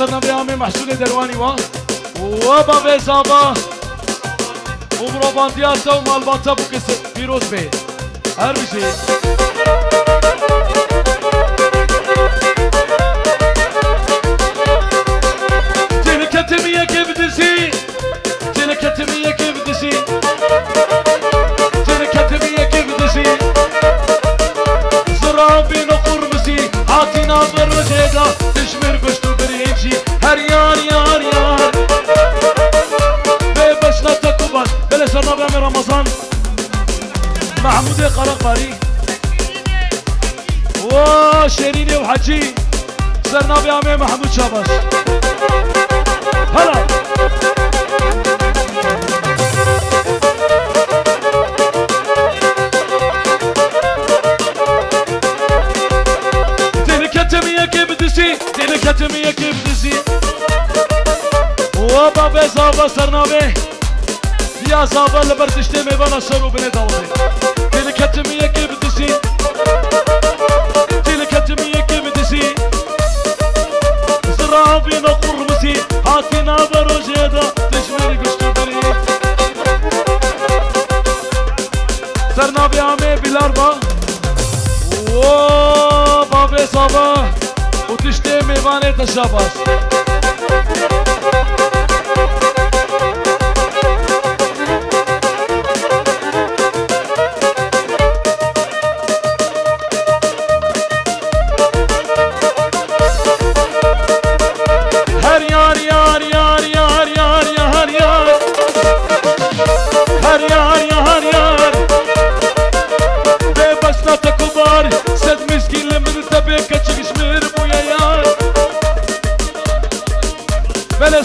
صرنا بيامي محسون درواني وبابي زابا ومروباندياتا ومالباتا بوكس فيروز بي هربشي تلكتمية كيف دسي تلكتمية كيف دسي تلكتمية كيف دسي زرابي نقر مسي عاطينا بالرجيدة تشمر قشتو بريمشي هر يار يار يار بيبشنا تكوبان بلا سرنا بيامي رمضان محمود قرقباري وشيريني وحجي سرنا بيامي محمود شاباش هلا تلكتمية كيف دسي تلكتمية كيف دسي وبابي زابا سرنا بيه يا زابا لبرتشتي ميبانا سرو بني داوزي تلكتمية كيف دسي تلكتمية كيف دسي زرابي نقر مسي هاتينا بروجيدا تشمير قشتو بري سرنا بيامي بالاربا وبابي صابا وتشتي ميباني تشاباس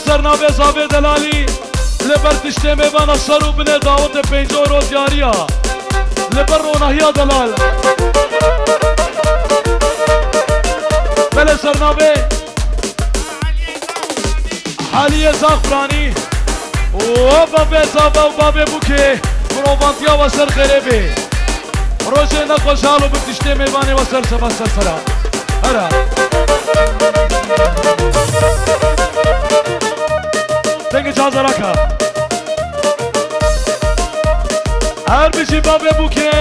سرنا بزابي دلالي لبرتشتي ميبانا سرو بني داوت بينجورو دياريا لبرو نهيا دلال بلا سرنا بي حالية زعفراني وبابي زابا وبابي بوكي بروفانتيا وسر غريبي روجي نخوش حالو بتشتي ميباني وسر سبا سرسرا هرا تنگی جازا رکا هر بیشی بابی بوکه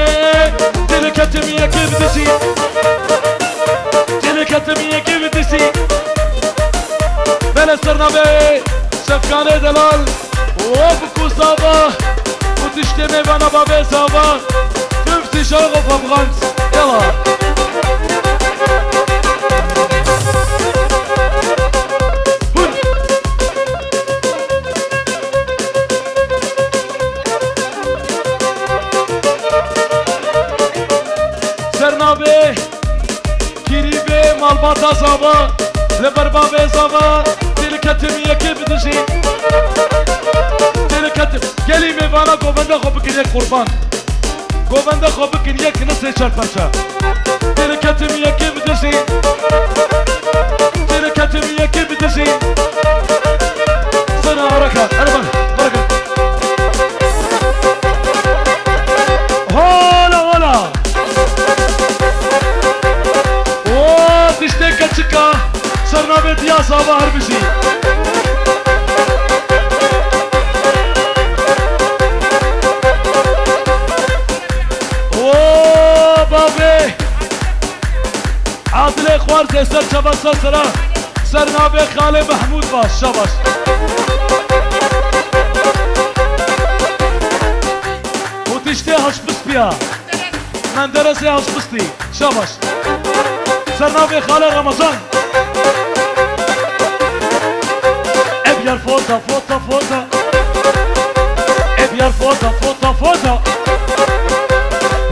تلکتمیه که بدسی تلکتمیه که بدسی بله سرنبه شفکانه دلال و بکو زابا و تشتی میبانا بابی زابا تفتی شاق و فبغانس یلا مالباتا زابا لبربابي زابا تلكتمية كيف بدشي تلكتم قالي ميفانا قوبندا خو بكن يك قربان قوبندا خو بكن يك نسي شرطشا تلكتمية كيف بدشي تلكتمية كيف بدشي سنة بركة أربعة بركة هولا هولا تشتكى تشكا صرنا بديا صابا هربشي اوه بابي عادل خوار زي شباش سرسرا صرنا بخالي محمود باش شباش وتشتي هشبس بيها من درسي هشبستي شباش صرنا بخالي رمضان ابيار فوتا فوتا فوتا ابيار فوتا فوتا فوتا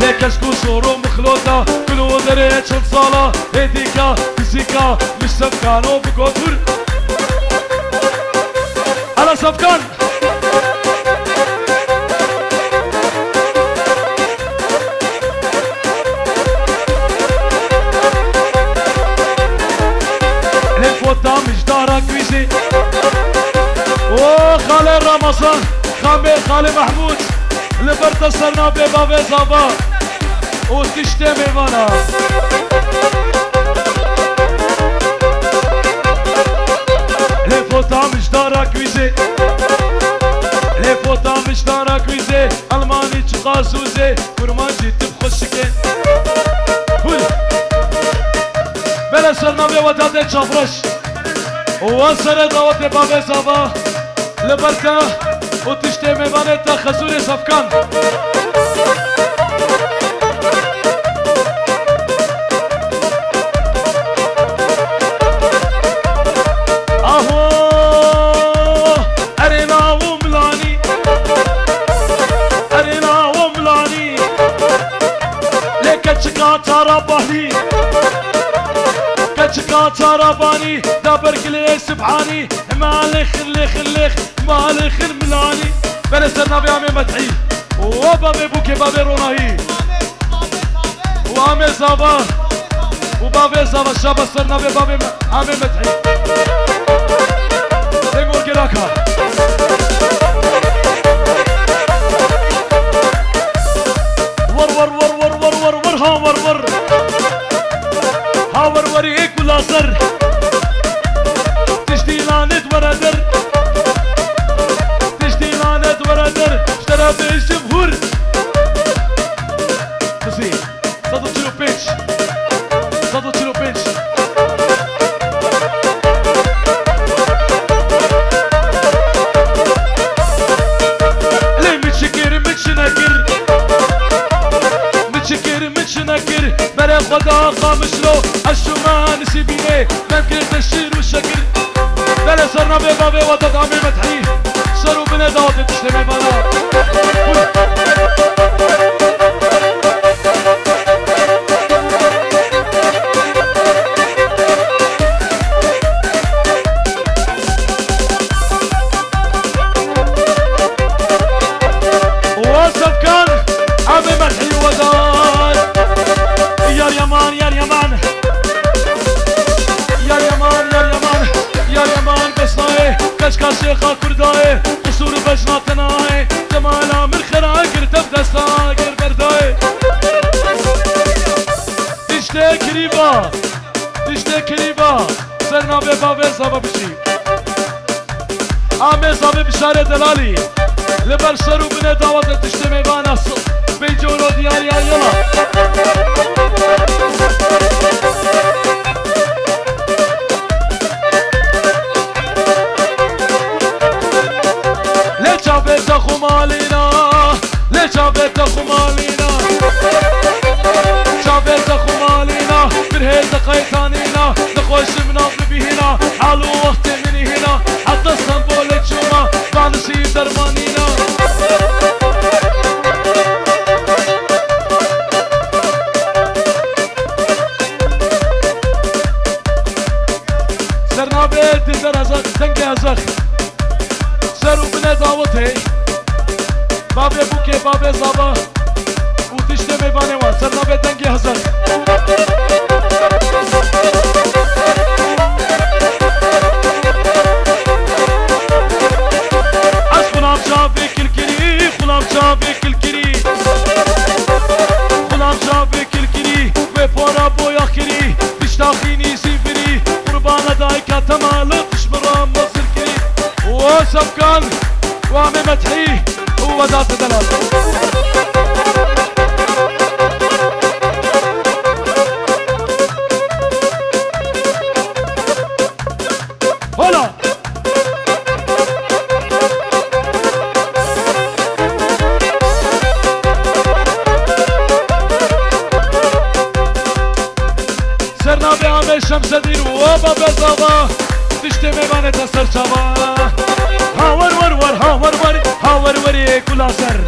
لكشكو شورو مخلوطة كلو دريت شد صالة هديكا فيزيكا مش سفكانو بقوتر على سفكان مش دارك ويزي اوه خالي رمضان خالي محمود لبرت صرنا ببابي زابا وتشتي ميفانا فوتا مشتارك ويزي لي فوتا مشتارك ويزي الماني تشقاسوزي كرمانجي تبخشكي بلا سرنا بوداد چافرش وانسر دعوت باب زابا لبرتا وتشتي ميوانه تا خزور صفكان رباني دابر كلي سبحاني مالخ لخ مالخ ملاني بلا سرنا بعمي مدحي وبابي بوكي بابي روناهي وعمي زابا وبابي زابا الشابة سرنا ببابي عمي مدحي تيمور كراكا ور ور ور ور ور ور ور ها ور ور ها ور وري كل سر تشتي لانت وردر تشتي لانت وردر اشترى بالجمهور بسي صدو تشيلو بيتش صدو تشيلو بيتش ليه متشكر متشنكر متشكر متشنكر بلا خدا قامشلو الشمان سيبيني ممكن تشير والشكر بلا سرنا ببابي وضد عمي مدحي صاروا بنا داوت تشتمي بنا وصف كان عمي مدحي وضد يا اليمان يا اليمان يا اليمان يا اليمان يا اليمان بسناي كشكا شيخا كرداي قصور بجناتناي جمالا من خراقر تبدا ساقر برداي تشتي كريبا تشتي كريبا سرنا ببابي زابا بشي عمي زابي بشارة دلالي لبر شرو بنا دعوة تشتي ميبانا بيجورو ديار يا يلا لجابت خمالينا لجابت خمالينا جابت خمالينا برهيز قيتانينا نخوش مناطب بهنا حالو وقت مني هنا حتى اسطنبول تشوما بانشي درمانينا سرنا بيت درزق دنقي هزخ سرو بنا دعوتي بابي بوكي بابي زابا وتشتي ميباني وان سرنا بيت دنقي هزخ عش خلام شافي كالكري خلام شافي كالكري خلام شافي كالكري وفورا بويا خري تشتاخيني سيفري قربانا دايكا تمالك شمرام مصر كري وسبكان وعمي مدحي هو ذات دلال هلا سرنا بعمي شمس دير وبابا بزابا تشتي ميوانه تسر شابا هاور ور ور هاور ور هاور ور كل سر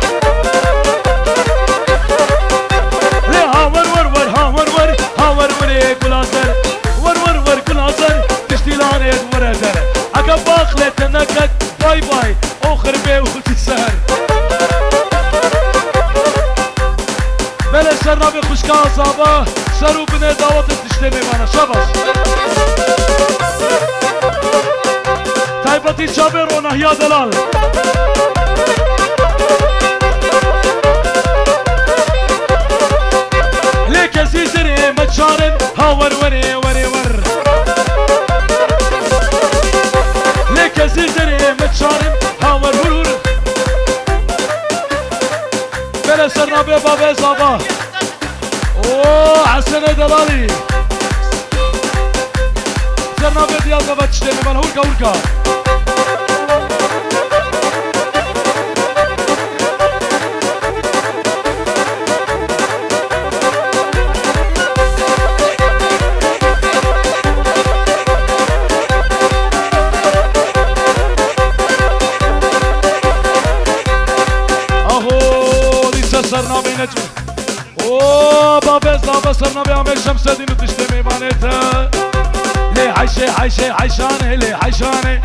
ليه هاور ور ور هاور ور هاور ور كل سر ور ور ور كل سر تشتي لانه ور سر عقب باخلت نكت باي باي اخر بي وتسهر بلا سرنا بخشكا صابا سرو بنا دعوت تشتي ميوانه شاباش تايبتي شابر ونهيا دلال ليك سيزري متشارن هاور وري وري ور بابا صباح اوه حسن دلالي سرنا بديال بابا تشتري من هوركا هوركا سرنا بينجم اوه بابا صابا سرنا بيعمل شمس دين وتشتمي بانيتها ليه عايشة عايشة عايشانة ليه عايشانة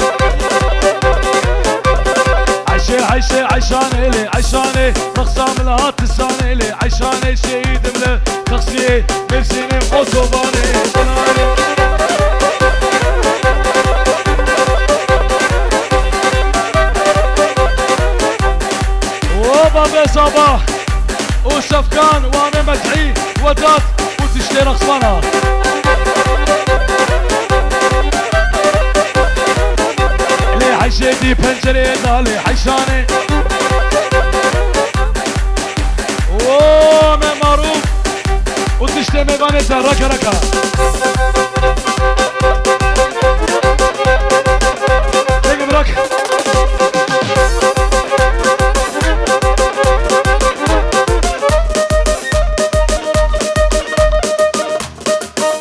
عايشة عايشة عايشانة ليه عايشانة رقصة من هات السانة ليه عايشانة شهيد من شخصية مرسينة وصوبانة اوه بابا صابا وشفكان وانا مدعي ودات وتشتري رقصنا ليه عايشة دي بنجرينا ليه عايشانة اوه ما معروف وتشتري مبانتها ركا ركا تقم ركا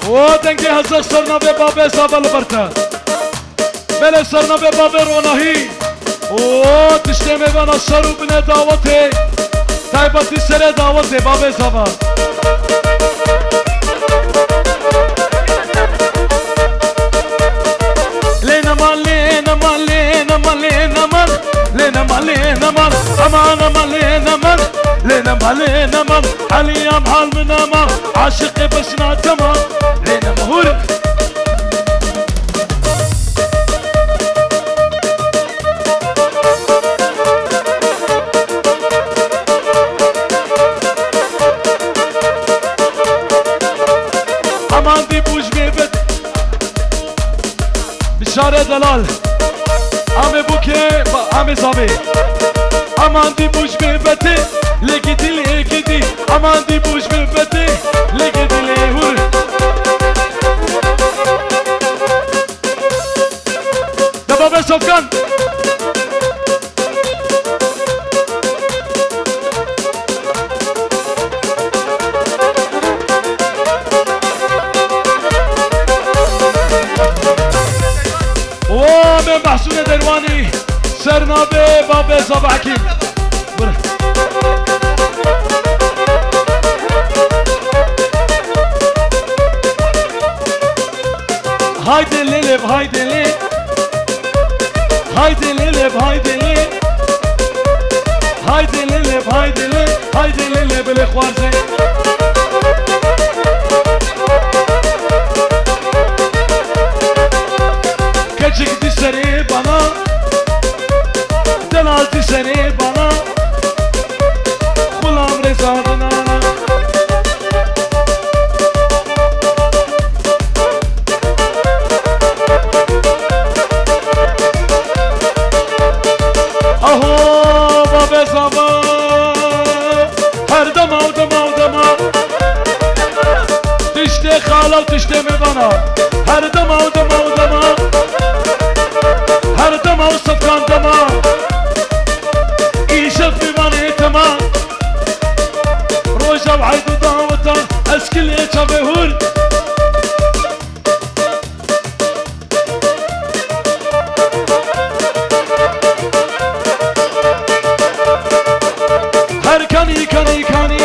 ودنگی هزار سرنا به بابه سابل برتا بله سرنا به بابه روناهی او تشته میوان شروع بنه دعوته تایباتی سر دعوته بابه سابل لینمان لینمان لینمان لینمان لینمان لینمان امان امان لینمان لینمان لینمان علیم حال منما عاشق بسنا تمام لينا مهور امان دي بوش بيبت بشارة دلال عمي بوكي عمي صابي امان دي بوش بيبتي لقيتي لقيتي امان دي بوش بيبتي لقيتي لهور بابا سفكان ومن محسون درواني سرنا بابا صباحكي هايدي ليلب هايدي ليلب هايدي ليلب هايدي ليلب هايدي ليلب هايدي ليلب هايدي ليلب الاخوارزي كجك دي سري بنا دلال دي سري بنا غلام رزا دنانا اهو بابا زبا هر دما و دما و دما تشتي خاله و تشتي مبانا هر دما و دما و دما هر دما و صفكان دما ايشف بماني تما روجا وعيد و دعوتا اسكل ايشا بهول هر كاني كاني كاني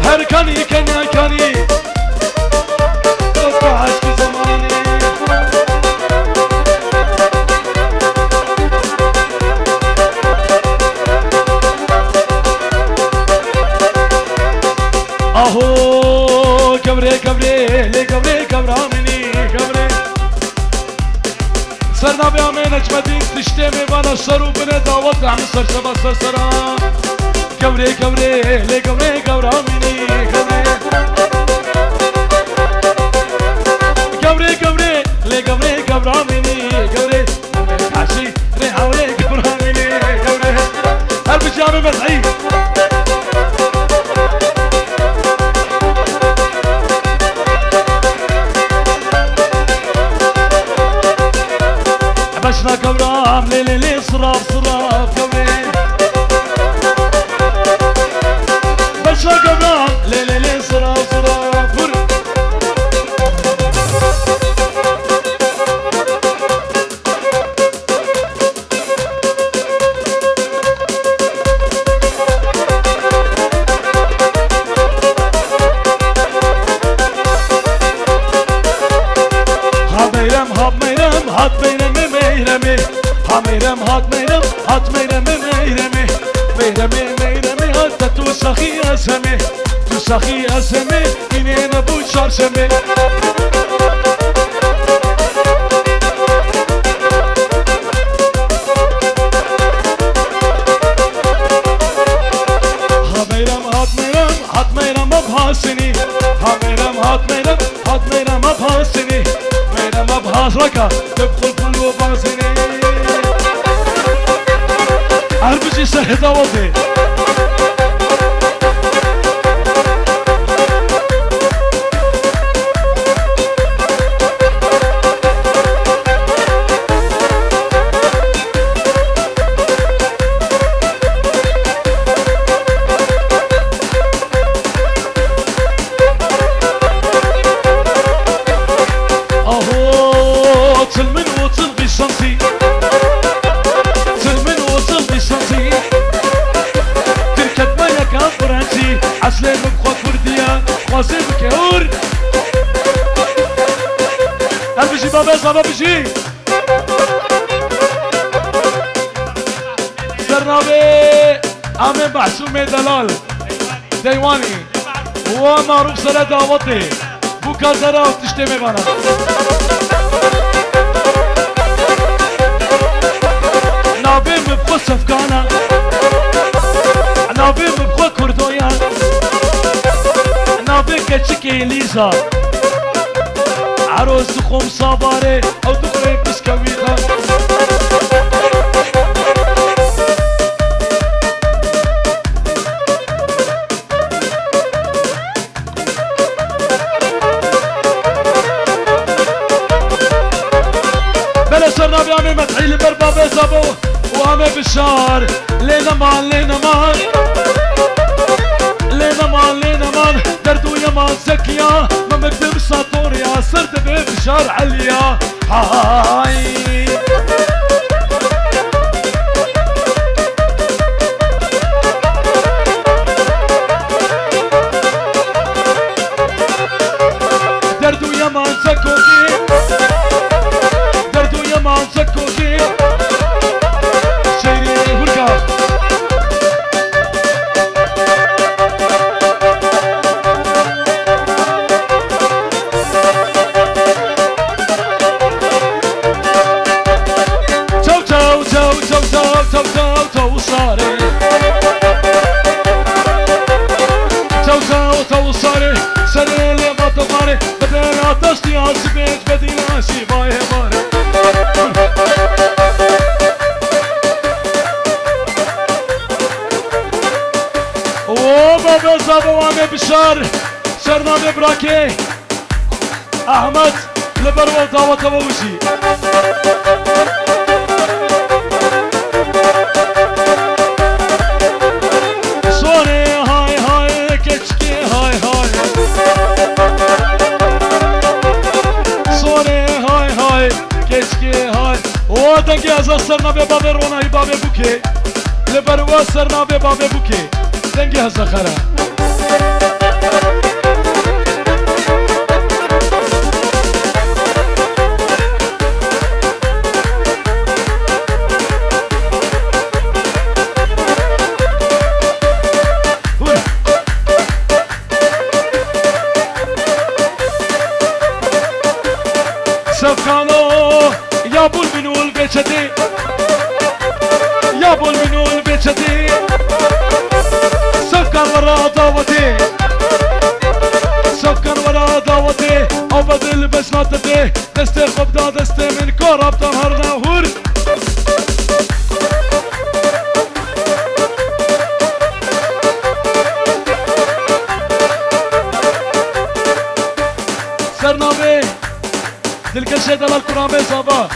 هر كاني كاني كاني تطبع عشق زماني اهو كبري كبري لي كبري كبرا مني كبري سرنا بيعمل نجمتين تشتمي وانا الشروب بنا دعوت عم سر شبا سر سرا كبري كبري لي كبري كبرا مني كبري كبري كبري لي كبري كبرا مني كبري عشي ريحة ولي كبرا مني كبري هالبجامي مدعي بشنا كبرام ليلي لي صراف صراف كبري بشنا كبرام ليلي لي صراف صراف هات ميرمي ميرمي ها ميرم هات ميرم هات ميرمي ميرمي ميرمي ميرمي هات توسخي اسمي توسخي اسمي إني أبو شرشمي ها ميرم هات ميرم هات ميرم بهاسني ها ميرم هات ميرم هات ميرم بهاسني ميرم بهاسركا تدخل كل باسني عربجي سهدا وضي عسلي مبخوة كردية خواسي بكهور هل بجي بابا صابا بجي سرنابي عامل محسومي دلال ديواني هو معروف سنة دعوتي بو كازارا وتشتمي بانا نابي مبخوة سفكانا نابي مبخوة كردويا نابي كتشكي ليزا عروس تخوم صاباري او دخري بسكويخا بلا صرنا بيعمل مدحي لبربابي زابو وعمي بالشهر لينا مان لينا مان لينا مان لينا مان دردو يا مان زكية ما مكتب ساطوريا صرت بفشار عليا هاي دردو يا مان زكوكي دردو يا مان زكوكي بشار شرنا ببراكي احمد لبرو دعوة ووجي صوني هاي هاي كتشكي هاي هاي صوني هاي هاي كتشكي هاي واتنكي ازا سرنا ببابي روناي بابي بوكي لبرو سرنا ببابي بوكي تنكي ازا خرا سفكانو يا بول منو البيتشتي يا بول منو البيتشتي سفكان ورا دعوتي سفكان ورا دعوتي او بدل بس ما تدي دستي خبدا دستي من كورب تنهرنا هور سرنامي دلكشي دلال كرامي صابا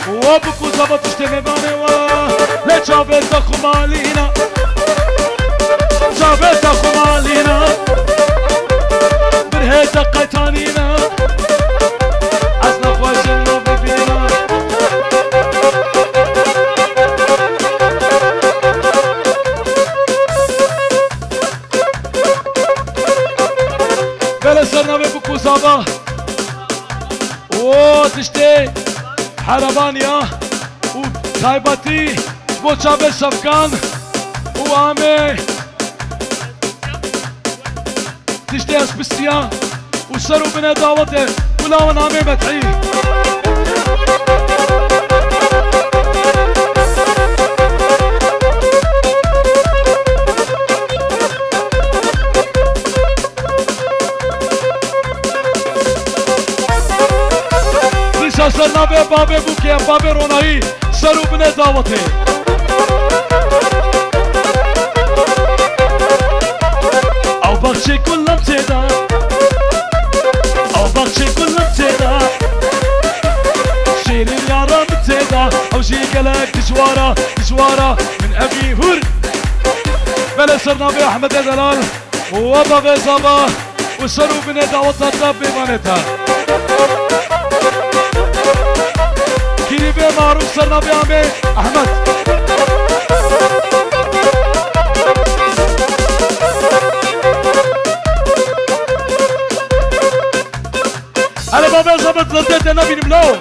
وابكو زبط اشتمي باني و لجابت خمالينا جابت خمالينا برهيت قيتانينا عزنا خواشنا ببينا بلا سرنا ببكو زبا و تشتي حربانيا و تايباتي بو جابت شفقان و عامي تشتي اسبسيا وشروا بنا دعوته ولا ونعمي مدعي رسالنا به بابي بوكي بابي روناهي شروا بنا دعوته او بخشي كلهم تدا او بخشي كلهم تدا شيل اليارا متدا او شي قلك تشوارا تشوارا من ابي هور بلا صرنا باحمد دلال وبابا زابا وشروا بنا دعوتها طبي مانتها كيري معروف صرنا بعمي احمد على بابا زبط لديت نبي نملو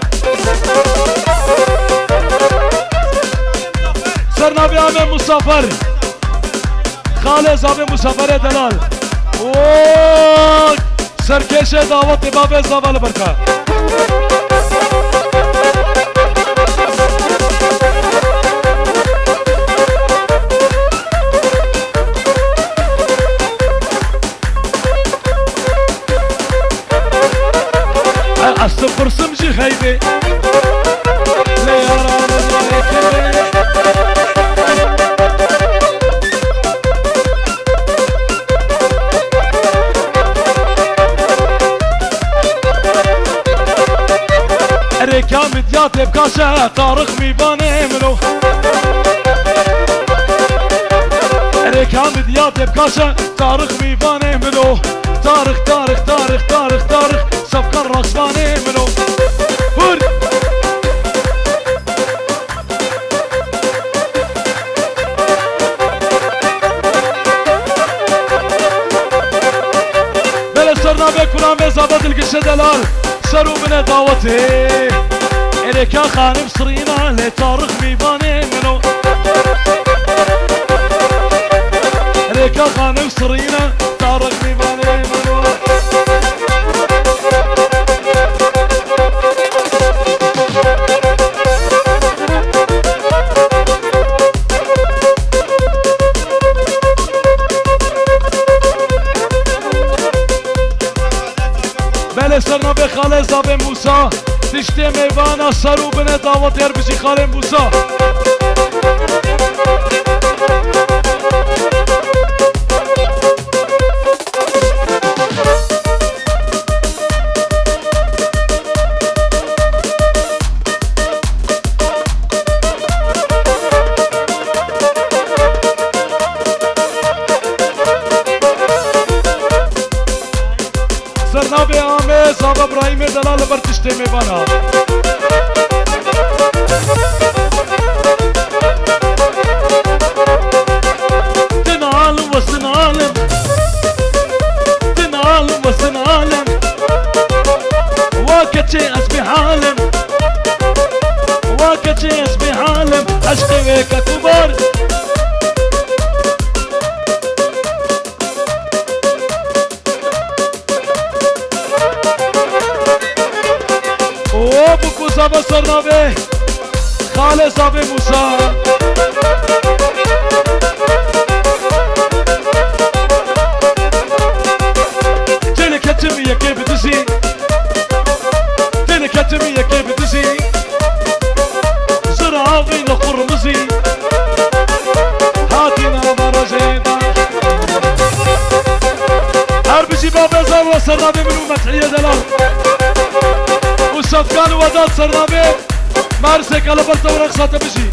صرنا بعمي مسافر خالي زابي مسافر دلال اوه سركيشة دعوت بابا زبا البركة الصفر سمجي خيبي ليارا ريكا مديات بكاشة طارق ميباني منو ريكا مديات بكاشة طارق ميباني منو طارق طارق طارق طارق طارق صفقا الرقصاني منو هور بلا صرنا بكرام بزابط القشة دلال شروا من دعوتي إليكا خانم صرينا لطارق ميباني منو إليكا خانم صرينا طارق ميباني منو بله سرنا به خاله زابه موسا تشته میوانا سرو بنه دعوت یر بشی خاله موسا سرنا به آمه زابا ابراهیم دلال بر تشته میوانا تنعالم وسنعالم تنعالم وسنعالم واكتشي اسبي حالم واكتشي اسبي حالم عشقي ويكا كبار وابوكو زابا صرنا به خالي زابي موسى تلك التمية كيف تزي تلك التمية كيف تزي زرعة غين قرمزي هاتينا مرجينا هربجي بابا زابا صرنا به منو مدحية دلال وصفقان وداد صرنا به مارسك على برتا ورقصة بجي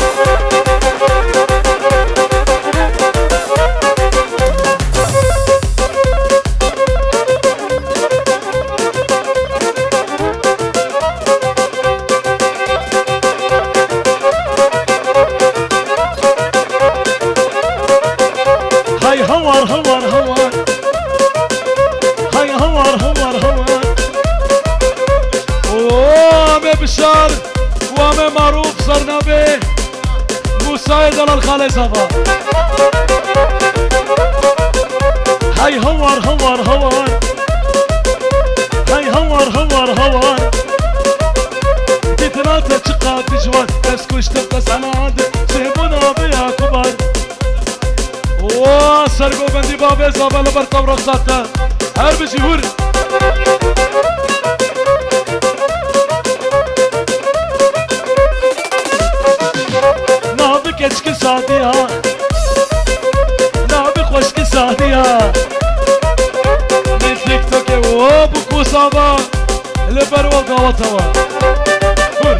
هاي هوار هوار هوار هاي هوار هوار هوار وامي بشار وامي معروف صرنا به مساعد على الخالي صفا هاي هوار هوار هوار هاي هوار هوار هوار تتناتة شقات جوان تسكوش تبقى سناد سيبونا بيا كبار سرقو بندي بابي زابا لبرتا ورقصاتا هر بجي هور نابي كشك ساديا نابي خوشك ساديا من تيك توكي وبكو صابا لبر وقاوتوا هور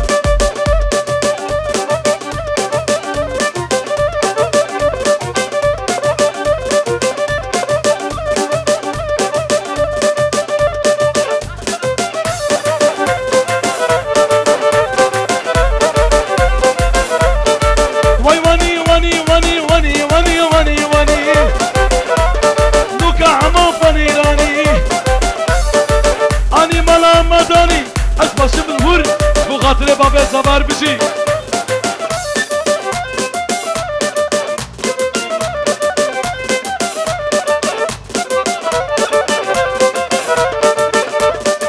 خاطر بابي صبر بجي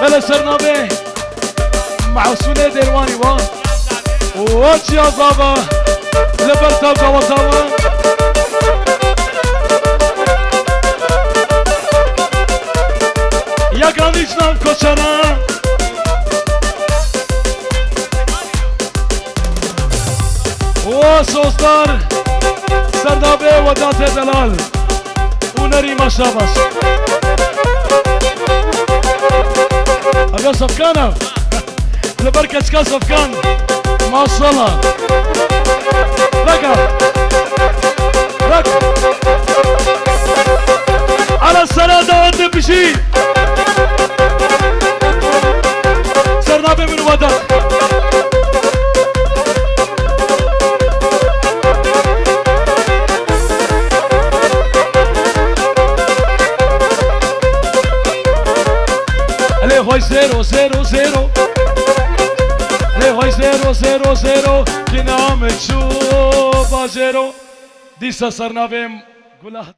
بلا سرنا به مع سنة ديرواني وان واتش يا زابا لبرتا وقوتوا يا قانيشنا كوشنا وصوصدار سردابه ودات دلال ونريم شاباش ابي صفكانه لبركة كان صفكان ما شاء الله ركب على السرادة ود بشي سردابه من ودات Lejos 0 0 0 Lejos 0 0 0 Que não me chupa 0 Disse a Sarnavem Gulah